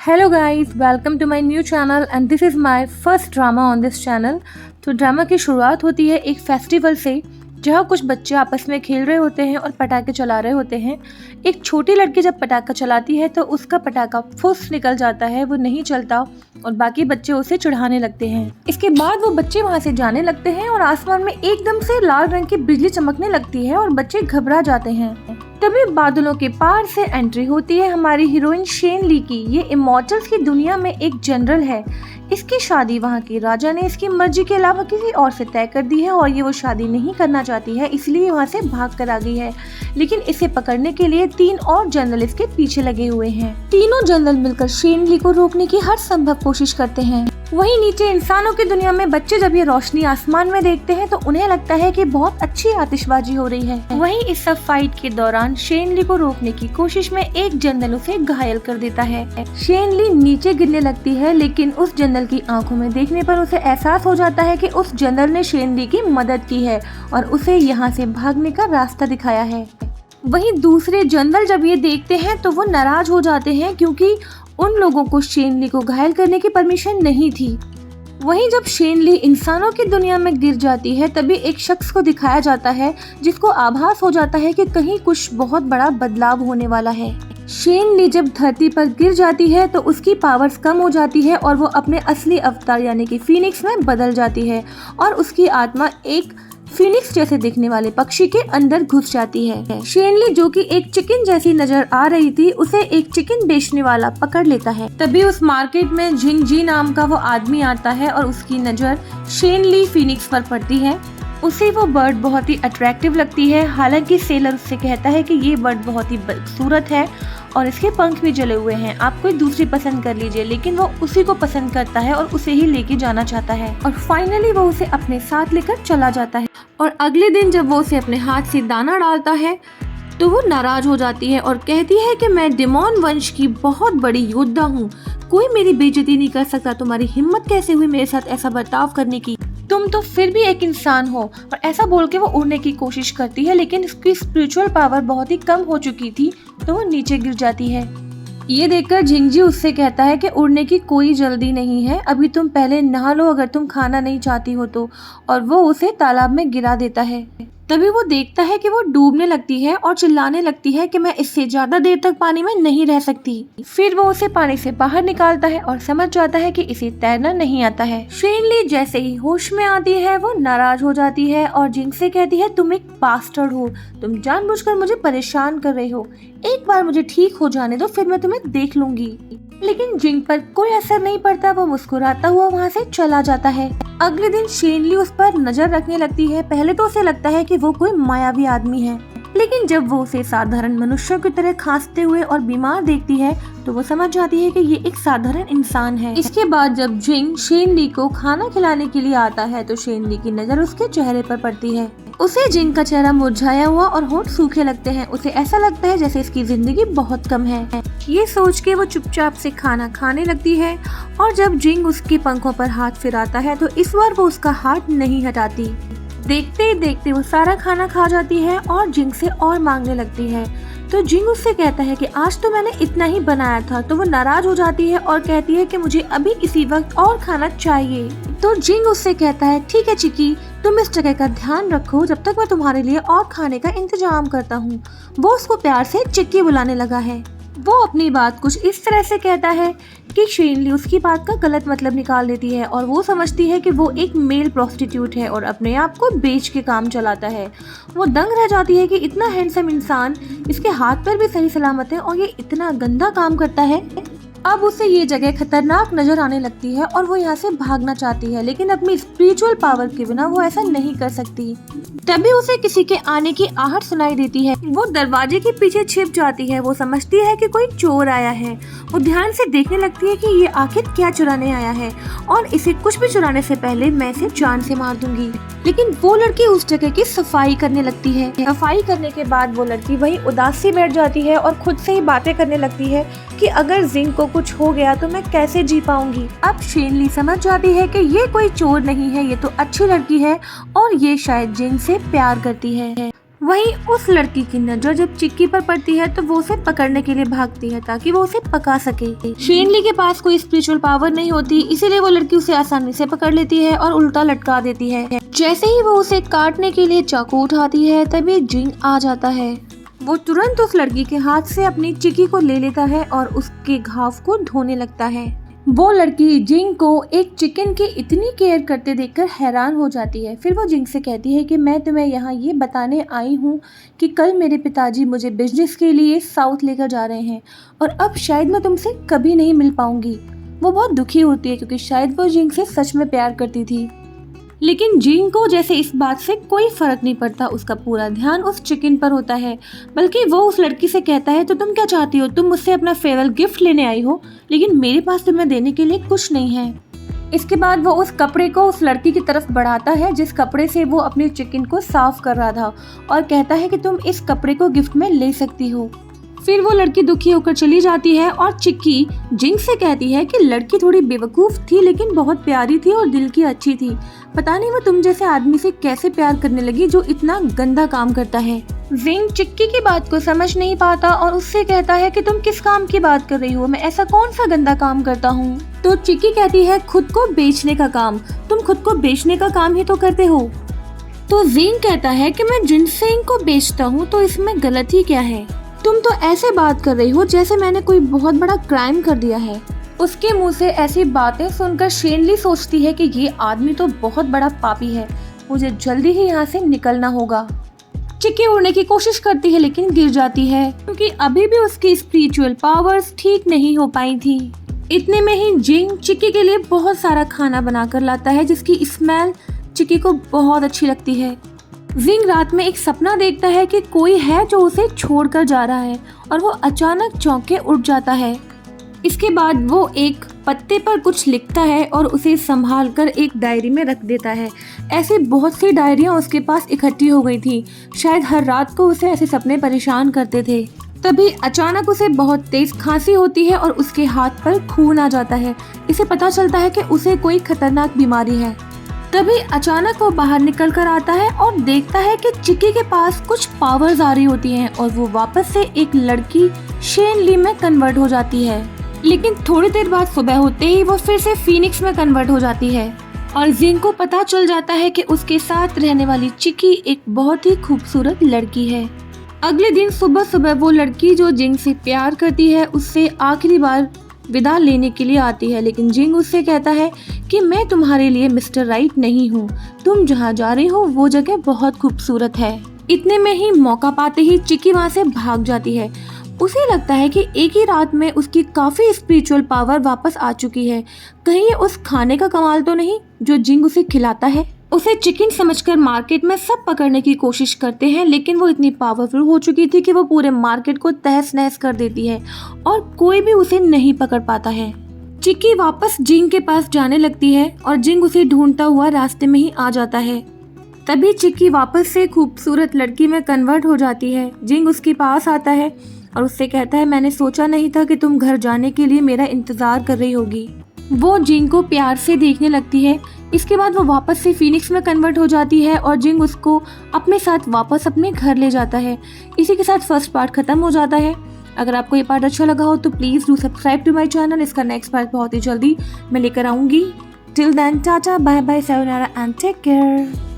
Hello guys, welcome to my new channel and this is my first drama on this channel। तो drama की शुरुआत होती है एक फेस्टिवल से, जहाँ कुछ बच्चे आपस में खेल रहे होते हैं और पटाखे चला रहे होते हैं। एक छोटी लड़की जब पटाखा चलाती है तो उसका पटाखा फुस निकल जाता है, वो नहीं चलता और बाकी बच्चे उसे चिढ़ाने लगते हैं। इसके बाद वो बच्चे वहाँ से जाने लगते हैं और आसमान में एकदम से लाल रंग की बिजली चमकने लगती है और बच्चे घबरा जाते हैं। तभी बादलों के पार से एंट्री होती है हमारी हीरोइन शेन ली की। ये इमॉर्टल्स की दुनिया में एक जनरल है। इसकी शादी वहाँ के राजा ने इसकी मर्जी के अलावा किसी और से तय कर दी है और ये वो शादी नहीं करना चाहती है, इसलिए वहाँ से भाग कर आ गई है। लेकिन इसे पकड़ने के लिए 3 और जनरल इसके पीछे लगे हुए हैं। तीनों जनरल मिलकर शेन ली को रोकने की हर संभव कोशिश करते हैं। वहीं नीचे इंसानों की दुनिया में बच्चे जब ये रोशनी आसमान में देखते हैं तो उन्हें लगता है कि बहुत अच्छी आतिशबाजी हो रही है। वहीं इस सब फाइट के दौरान शेन ली को रोकने की कोशिश में एक जनरल उसे घायल कर देता है। शेन ली नीचे गिरने लगती है, लेकिन उस जनरल की आंखों में देखने पर उसे एहसास हो जाता है कि उस जनरल ने शेन ली की मदद की है और उसे यहाँ से भागने का रास्ता दिखाया है। वहीं दूसरे जनरल जब ये देखते हैं तो वो नाराज हो जाते हैं, क्योंकि उन लोगों को शेन ली को घायल करने की परमिशन नहीं थी। वहीं जब शेन ली इंसानों की दुनिया में गिर जाती है तभी एक शख्स को दिखाया जाता है जिसको आभास हो जाता है कि कहीं कुछ बहुत बड़ा बदलाव होने वाला है। शेन ली जब धरती पर गिर जाती है तो उसकी पावर्स कम हो जाती है और वो अपने असली अवतार यानी कि फीनिक्स में बदल जाती है और उसकी आत्मा एक फीनिक्स जैसे दिखने वाले पक्षी के अंदर घुस जाती है। शेन ली जो कि एक चिकन जैसी नजर आ रही थी, उसे एक चिकन बेचने वाला पकड़ लेता है। तभी उस मार्केट में जिंग जी नाम का वो आदमी आता है और उसकी नजर शेन ली फीनिक्स पर पड़ती है। उसे वो बर्ड बहुत ही अट्रैक्टिव लगती है। हालांकि सेलर उससे कहता है कि ये बर्ड बहुत ही बदसूरत है और इसके पंख भी जले हुए हैं, आप कोई दूसरी पसंद कर लीजिए। लेकिन वो उसी को पसंद करता है और उसे ही लेके जाना चाहता है और फाइनली वो उसे अपने साथ लेकर चला जाता है। और अगले दिन जब वो उसे अपने हाथ से दाना डालता है तो वो नाराज हो जाती है और कहती है कि मैं डेमोन वंश की बहुत बड़ी योद्धा हूँ, कोई मेरी बेइज्जती नहीं कर सकता। तुम्हारी हिम्मत कैसे हुई मेरे साथ ऐसा बर्ताव करने की? तुम तो फिर भी एक इंसान हो। और ऐसा बोल के वो उड़ने की कोशिश करती है, लेकिन उसकी स्पिरिचुअल पावर बहुत ही कम हो चुकी थी तो वो नीचे गिर जाती है। ये देखकर झिंगजी उससे कहता है कि उड़ने की कोई जल्दी नहीं है, अभी तुम पहले नहा लो अगर तुम खाना नहीं चाहती हो तो। और वो उसे तालाब में गिरा देता है। तभी वो देखता है कि वो डूबने लगती है और चिल्लाने लगती है कि मैं इससे ज्यादा देर तक पानी में नहीं रह सकती। फिर वो उसे पानी से बाहर निकालता है और समझ जाता है कि इसे तैरना नहीं आता है। शेन ली जैसे ही होश में आती है वो नाराज हो जाती है और जिंग से कहती है तुम एक बास्टर्ड हो, तुम जानबूझकर मुझे परेशान कर रही हो, एक बार मुझे ठीक हो जाने दो फिर मैं तुम्हें देख लूंगी। लेकिन जिंग पर कोई असर नहीं पड़ता, वो मुस्कुराता हुआ वहाँ से चला जाता है। अगले दिन शेन ली उस पर नजर रखने लगती है। पहले तो उसे लगता है कि वो कोई मायावी आदमी है, लेकिन जब वो उसे साधारण मनुष्य की तरह खांसते हुए और बीमार देखती है तो वो समझ जाती है कि ये एक साधारण इंसान है। इसके बाद जब जिंग शेन ली को खाना खिलाने के लिए आता है तो शेन ली की नजर उसके चेहरे पर पड़ती है। उसे जिंग का चेहरा मुरझाया हुआ और होंठ सूखे लगते हैं। उसे ऐसा लगता है जैसे इसकी जिंदगी बहुत कम है। ये सोच के वो चुपचाप से खाना खाने लगती है और जब जिंग उसके पंखों पर हाथ फिराता है तो इस बार वो उसका हाथ नहीं हटाती। देखते ही देखते वो सारा खाना खा जाती है और जिंग से और मांगने लगती है। तो जिंग उससे कहता है कि आज तो मैंने इतना ही बनाया था। तो वो नाराज हो जाती है और कहती है कि मुझे अभी इसी वक्त और खाना चाहिए। तो जिंग उससे कहता है ठीक है चिकी, तुम इस जगह का ध्यान रखो जब तक मैं तुम्हारे लिए और खाने का इंतजाम करता हूँ। वो उसको प्यार से चिक्की बुलाने लगा है। वो अपनी बात कुछ इस तरह से कहता है कि शेन ली उसकी बात का गलत मतलब निकाल देती है और वो समझती है कि वो एक मेल प्रोस्टिट्यूट है और अपने आप को बेच के काम चलाता है। वो दंग रह जाती है कि इतना हैंडसम इंसान, इसके हाथ पैर भी सही सलामत है और ये इतना गंदा काम करता है। अब उसे ये जगह खतरनाक नजर आने लगती है और वो यहाँ से भागना चाहती है, लेकिन अपनी स्पिरिचुअल पावर के बिना वो ऐसा नहीं कर सकती। तभी उसे किसी के आने की आहट सुनाई देती है। वो दरवाजे के पीछे छिप जाती है। वो समझती है कि कोई चोर आया है। वो ध्यान से देखने लगती है कि ये आखिर क्या चुराने आया है और इसे कुछ भी चुराने से पहले मैं इसे जान से मार दूंगी। लेकिन वो लड़की उस जगह की सफाई करने लगती है। सफाई करने के बाद वो लड़की वहीं उदास सी बैठ जाती है और खुद से ही बातें करने लगती है कि अगर जिंग को कुछ हो गया तो मैं कैसे जी पाऊंगी। अब शेन ली समझ जाती है कि ये कोई चोर नहीं है, ये तो अच्छी लड़की है और ये शायद जिंग से प्यार करती है। वहीं उस लड़की की नजर जब चिक्की पर पड़ती है तो वो उसे पकड़ने के लिए भागती है ताकि वो उसे पका सके। शेनली के पास कोई स्पिरिचुअल पावर नहीं होती, इसीलिए वो लड़की उसे आसानी से पकड़ लेती है और उल्टा लटका देती है। जैसे ही वो उसे काटने के लिए चाकू उठाती है तभी जिंग आ जाता है। वो तुरंत उस लड़की के हाथ से अपनी चिक्की को ले लेता है और उसके घाव को धोने लगता है। वो लड़की जिंग को एक चिकन की इतनी केयर करते देखकर हैरान हो जाती है। फिर वो जिंग से कहती है कि मैं तुम्हें यहाँ ये बताने आई हूँ कि कल मेरे पिताजी मुझे बिजनेस के लिए साउथ लेकर जा रहे हैं और अब शायद मैं तुमसे कभी नहीं मिल पाऊंगी। वो बहुत दुखी होती है क्योंकि शायद वो जिंग से सच में प्यार करती थी, लेकिन जिंग को जैसे इस बात से कोई फर्क नहीं पड़ता। उसका पूरा ध्यान उस चिकन पर होता है। बल्कि वो उस लड़की से कहता है तो तुम क्या चाहती हो? तुम मुझसे अपना फेयरवेल गिफ्ट लेने आई हो, लेकिन मेरे पास तुम्हें देने के लिए कुछ नहीं है। इसके बाद वो उस कपड़े को उस लड़की की तरफ बढ़ाता है जिस कपड़े से वो अपने चिकन को साफ कर रहा था और कहता है कि तुम इस कपड़े को गिफ्ट में ले सकती हो। फिर वो लड़की दुखी होकर चली जाती है और चिक्की जिंग से कहती है कि लड़की थोड़ी बेवकूफ थी लेकिन बहुत प्यारी थी और दिल की अच्छी थी। पता नहीं वो तुम जैसे आदमी से कैसे प्यार करने लगी जो इतना गंदा काम करता है। जिंग चिक्की की बात को समझ नहीं पाता और उससे कहता है कि तुम किस काम की बात कर रही हो, मैं ऐसा कौन सा गंदा काम करता हूँ। तो चिक्की कहती है खुद को बेचने का काम, तुम खुद को बेचने का काम ही तो करते हो। तो जिंग कहता है कि मैं जिनसेंग को बेचता हूँ तो इसमें गलती क्या है? तुम तो ऐसे बात कर रही हो जैसे मैंने कोई बहुत बड़ा क्राइम कर दिया है। उसके मुंह से ऐसी बातें सुनकर शेनली सोचती है कि ये आदमी तो बहुत बड़ा पापी है, मुझे जल्दी ही यहाँ से निकलना होगा। चिक्की उड़ने की कोशिश करती है लेकिन गिर जाती है क्योंकि अभी भी उसकी स्पिरिचुअल पावर्स ठीक नहीं हो पाई थी। इतने में ही जिंग चिक्की के लिए बहुत सारा खाना बनाकर लाता है जिसकी स्मेल चिक्की को बहुत अच्छी लगती है। जिंग रात में एक सपना देखता है कि कोई है जो उसे छोड़कर जा रहा है और वो अचानक चौंक के उठ जाता है। इसके बाद वो एक पत्ते पर कुछ लिखता है और उसे संभाल कर एक डायरी में रख देता है। ऐसे बहुत सी डायरियां उसके पास इकट्ठी हो गई थी। शायद हर रात को उसे ऐसे सपने परेशान करते थे। तभी अचानक उसे बहुत तेज खांसी होती है और उसके हाथ पर खून आ जाता है। इसे पता चलता है कि उसे कोई खतरनाक बीमारी है। तभी अचानक वो बाहर निकल कर आता है और देखता है कि चिक्की के पास कुछ पावर्स आ रही होती हैं और वो वापस से एक लड़की शेनली में कन्वर्ट हो जाती है। लेकिन थोड़ी देर बाद सुबह होते ही वो फिर से फीनिक्स में कन्वर्ट हो जाती है और जिंग को पता चल जाता है कि उसके साथ रहने वाली चिक्की एक बहुत ही खूबसूरत लड़की है। अगले दिन सुबह सुबह वो लड़की जो जिंग से प्यार करती है उससे आखिरी बार विदा लेने के लिए आती है, लेकिन जिंग उससे कहता है कि मैं तुम्हारे लिए मिस्टर राइट नहीं हूँ, तुम जहाँ जा रही हो वो जगह बहुत खूबसूरत है। इतने में ही मौका पाते ही चिक्की वहाँ से भाग जाती है। उसे लगता है कि एक ही रात में उसकी काफी स्पिरिचुअल पावर वापस आ चुकी है। कहीं ये उस खाने का कमाल तो नहीं जो जिंग उसे खिलाता है। उसे चिकन समझकर मार्केट में सब पकड़ने की कोशिश करते हैं, लेकिन वो इतनी पावरफुल हो चुकी थी कि वो पूरे मार्केट को तहस नहस कर देती है और कोई भी उसे नहीं पकड़ पाता है। चिक्की वापस जिंग के पास जाने लगती है और जिंग उसे ढूंढता हुआ रास्ते में ही आ जाता है। तभी चिक्की वापस से खूबसूरत लड़की में कन्वर्ट हो जाती है। जिंग उसके पास आता है और उससे कहता है मैंने सोचा नहीं था कि तुम घर जाने के लिए मेरा इंतजार कर रही होगी। वो जिंग को प्यार से देखने लगती है। इसके बाद वो वापस से फीनिक्स में कन्वर्ट हो जाती है और जिंग उसको अपने साथ वापस अपने घर ले जाता है। इसी के साथ फर्स्ट पार्ट खत्म हो जाता है। अगर आपको ये पार्ट अच्छा लगा हो तो please do subscribe to my channel. इसका नेक्स्ट पार्ट बहुत ही जल्दी मैं लेकर आऊँगी। Till then tata bye bye sayonara and take care.